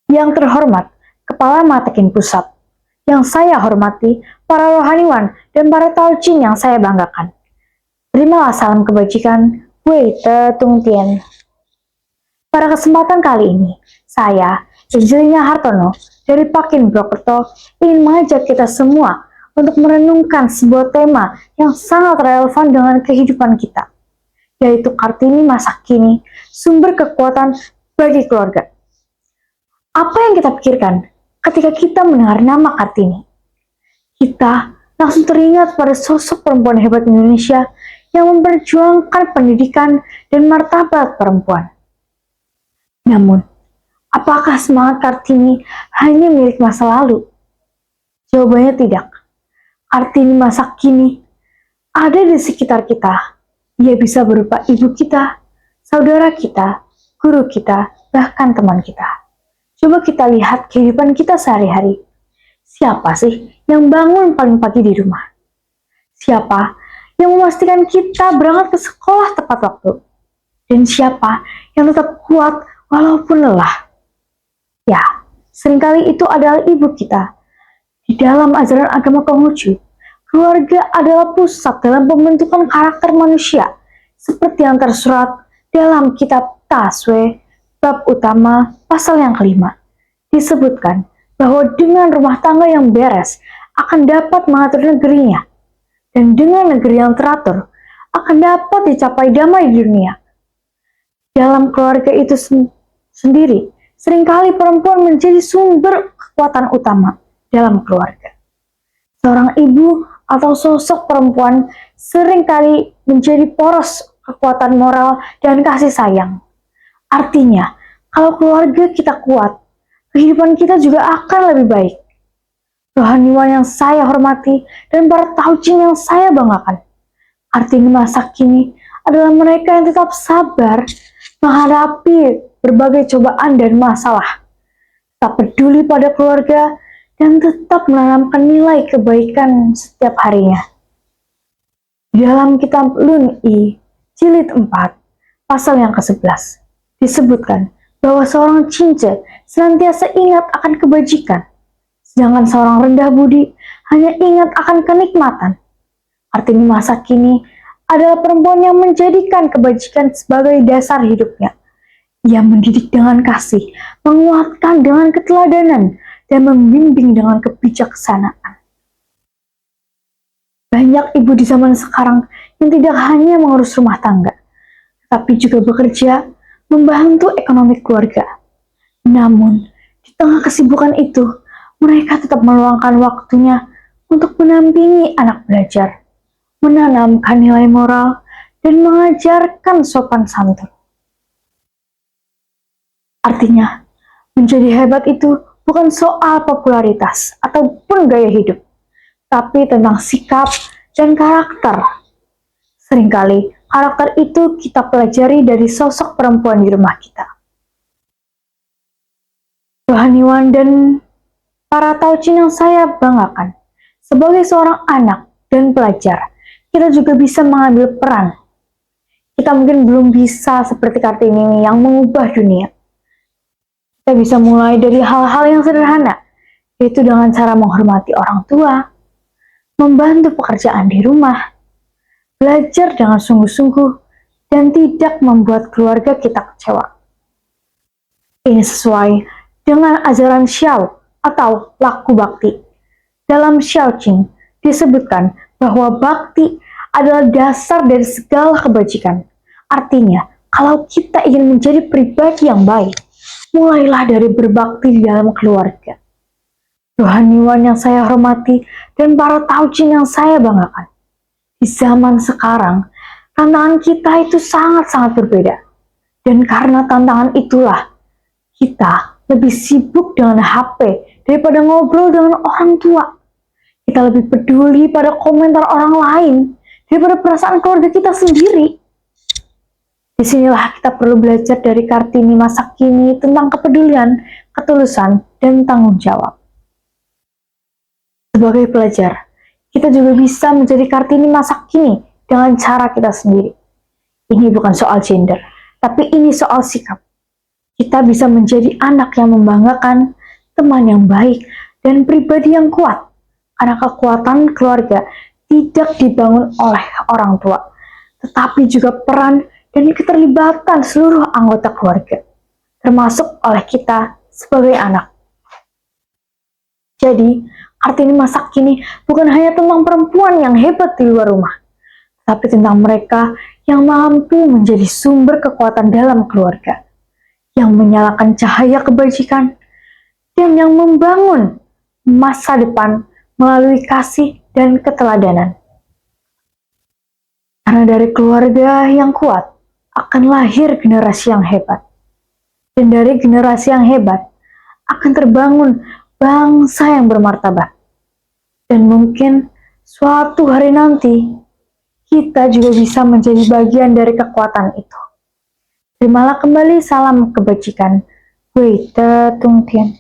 Yang terhormat, Kepala Matekin Pusat. Yang saya hormati, para rohaniwan dan para taucin yang saya banggakan. Terimalah salam kebajikan, Wei Te Tung Tien. Pada kesempatan kali ini, saya, Angelina Hartono, dari Pakin Brokerto, ingin mengajak kita semua untuk merenungkan sebuah tema yang sangat relevan dengan kehidupan kita, yaitu Kartini masa kini, sumber kekuatan bagi keluarga. Apa yang kita pikirkan ketika kita mendengar nama Kartini? Kita langsung teringat pada sosok perempuan hebat Indonesia yang memperjuangkan pendidikan dan martabat perempuan. Namun, apakah semangat Kartini hanya milik masa lalu? Jawabannya tidak. Kartini masa kini ada di sekitar kita. Ia bisa berupa ibu kita, saudara kita, guru kita, bahkan teman kita. Coba kita lihat kehidupan kita sehari-hari. Siapa sih yang bangun paling pagi di rumah? Siapa yang memastikan kita berangkat ke sekolah tepat waktu? Dan siapa yang tetap kuat walaupun lelah? Ya, seringkali itu adalah ibu kita. Di dalam ajaran agama Konghucu, keluarga adalah pusat dalam pembentukan karakter manusia, seperti yang tersurat dalam kitab Taswe, bab utama, pasal yang kelima. Disebutkan bahwa dengan rumah tangga yang beres akan dapat mengatur negerinya, dan dengan negeri yang teratur akan dapat dicapai damai di dunia. Dalam keluarga itu sendiri, seringkali perempuan menjadi sumber kekuatan utama dalam keluarga. Seorang ibu atau sosok perempuan seringkali menjadi poros kekuatan moral dan kasih sayang. Artinya, kalau keluarga kita kuat, kehidupan kita juga akan lebih baik. Rohaniwan yang saya hormati dan para taucin yang saya banggakan, artinya masa kini adalah mereka yang tetap sabar menghadapi berbagai cobaan dan masalah, tak peduli pada keluarga, dan tetap menanamkan nilai kebaikan setiap harinya. Di dalam kitab Lun I, jilid 4, pasal yang ke-11, disebutkan bahwa seorang cince senantiasa ingat akan kebajikan, sedangkan seorang rendah budi hanya ingat akan kenikmatan. Artinya masa kini adalah perempuan yang menjadikan kebajikan sebagai dasar hidupnya. Ia mendidik dengan kasih, menguatkan dengan keteladanan, dan membimbing dengan kebijaksanaan. Banyak ibu di zaman sekarang yang tidak hanya mengurus rumah tangga, tapi juga bekerja, membantu ekonomi keluarga. Namun, di tengah kesibukan itu, mereka tetap meluangkan waktunya untuk menampingi anak belajar, menanamkan nilai moral, dan mengajarkan sopan santun. Artinya, menjadi hebat itu bukan soal popularitas ataupun gaya hidup, tapi tentang sikap dan karakter. Seringkali, karakter itu kita pelajari dari sosok perempuan di rumah kita. Rohaniwan dan para taucin yang saya banggakan, sebagai seorang anak dan pelajar, kita juga bisa mengambil peran. Kita mungkin belum bisa seperti Kartini yang mengubah dunia. Kita bisa mulai dari hal-hal yang sederhana, yaitu dengan cara menghormati orang tua, membantu pekerjaan di rumah, belajar dengan sungguh-sungguh, dan tidak membuat keluarga kita kecewa. Ini sesuai dengan ajaran Xiao atau laku bakti. Dalam Xiao Qing disebutkan bahwa bakti adalah dasar dari segala kebajikan. Artinya, kalau kita ingin menjadi pribadi yang baik, mulailah dari berbakti di dalam keluarga. Rohaniwan yang saya hormati dan para taucin yang saya banggakan, di zaman sekarang, tantangan kita itu sangat-sangat berbeda. Dan karena tantangan itulah, kita lebih sibuk dengan HP daripada ngobrol dengan orang tua. Kita lebih peduli pada komentar orang lain daripada perasaan keluarga kita sendiri. Disinilah kita perlu belajar dari Kartini masa kini tentang kepedulian, ketulusan, dan tanggung jawab. Sebagai pelajar, kita juga bisa menjadi Kartini masa kini dengan cara kita sendiri. Ini bukan soal gender, tapi ini soal sikap. Kita bisa menjadi anak yang membanggakan, teman yang baik, dan pribadi yang kuat. Karena kekuatan keluarga tidak dibangun oleh orang tua, tetapi juga peran dan keterlibatan seluruh anggota keluarga, termasuk oleh kita sebagai anak. Jadi, Kartini masa kini bukan hanya tentang perempuan yang hebat di luar rumah, tapi tentang mereka yang mampu menjadi sumber kekuatan dalam keluarga, yang menyalakan cahaya kebajikan, dan yang membangun masa depan melalui kasih dan keteladanan. Karena dari keluarga yang kuat akan lahir generasi yang hebat. Dan dari generasi yang hebat akan terbangun bangsa yang bermartabat. Dan mungkin suatu hari nanti kita juga bisa menjadi bagian dari kekuatan itu. Terimalah kembali salam kebajikan. Wei Te Tung Tien.